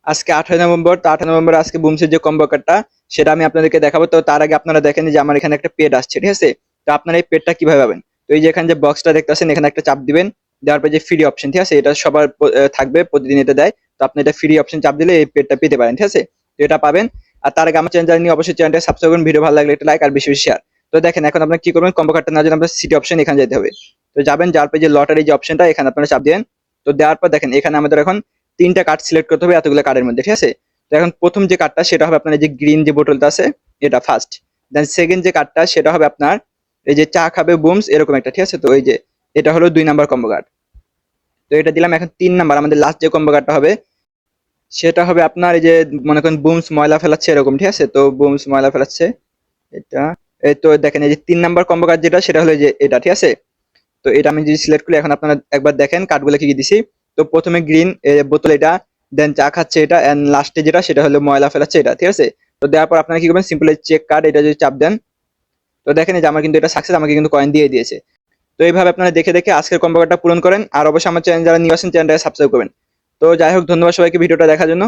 আজকে 18 নভেম্বর, তো 18 নভেম্বর আজকে বুমসের যে কম্বো কার্ডটা সেটা আমি আপনাদেরকে দেখাবো। তো তার আগে আপনারা দেখেন যে আমার এখানে একটা পেড আসছে, ঠিক আছে? তো আপনারা এই পেডটা কিভাবে পাবেন? তো এই যে এখানে যে বক্সটা দেখতেছেন, এখানে একটা চাপ দিবেন। দেওয়ার পর যে ফ্রি অপশন, ঠিক আছে, এটা সবার থাকবে, প্রতিদিন এটা দেয়। তো আপনি এটা ফ্রি অপশন চাপ দিলে এই পেডটা পেতে পারেন, ঠিক আছে? তো এটা পাবেন। আর তার আগে আমার চ্যানেল নিয়ে অবশ্যই চ্যানেলটা সাবস্ক্রাইব করুন, ভিডিও ভালো লাগলে একটা লাইক আর বেশি বেশি শেয়ার। তো দেখেন এখন আপনারা কি করবেন, কম্বো কার্ডটা নেওয়ার জন্য আপনার সিটি অপশন এখানে যেতে হবে। তো যাবেন, যাওয়ার পর যে লটারি যে অপশনটা এখানে আপনারা চাপ দেন। তো দেওয়ার পর দেখেন এখানে আমাদের এখন 3টা কার্ড সিলেক্ট করতে হবে এতগুলো কার্ডের মধ্যে, ঠিক আছে? তো এখন প্রথম যে কার্ডটা সেটা হবে আপনার এই যে গ্রিন যে বোতলটা আছে, এটা ফার্স্ট। দেন সেকেন্ড যে কার্ডটা সেটা হবে আপনার এই যে চা খাবে বুমস এরকম একটা, ঠিক আছে? তো এই যে এটা হলো 2 নাম্বার কম্বো কার্ড। তো এটা দিলাম। এখন 3 নাম্বার আমাদের লাস্ট যে কম্বো কার্ডটা হবে সেটা হবে আপনার এই যে মনে করেন বুমস ময়লা ফেলাচ্ছে এরকম, ঠিক আছে? তো বুমস ময়লা ফেলাচ্ছে এটা। এই তো দেখেন এই যে 3 নাম্বার কম্বো কার্ড যেটা সেটা হলো যে এটা, ঠিক আছে? তো এটা আমি যদি সিলেক্ট করি, এখন আপনারা একবার দেখেন কার্ডগুলো কি কি দিছি। তো প্রথমে গ্রিন বোতল এটা, দেন চা খাচ্ছে এটা, এন্ড লাস্টে যেটা সেটা হলো ময়লা ফেলাচ্ছে এটা, ঠিক আছে? তো দেওয়ার পর আপনারা কি করবেন, সিম্পল চেক কার্ড এটা যদি চাপ দেন, তো দেখেন এই যে আমার কিন্তু এটা সাকসেস, আমাকে কিন্তু কয়েন দিয়ে দিয়েছে। তো এইভাবে আপনারা দেখে দেখে আজকের কম্বো কার্ডটা পূরণ করেন। আর অবশ্যই আমার চ্যানেল যারা নিউ আসেন চ্যানেলটাকে সাবস্ক্রাইব করবেন। তো যাই হোক, ধন্যবাদ সবাইকে ভিডিওটা দেখার জন্য।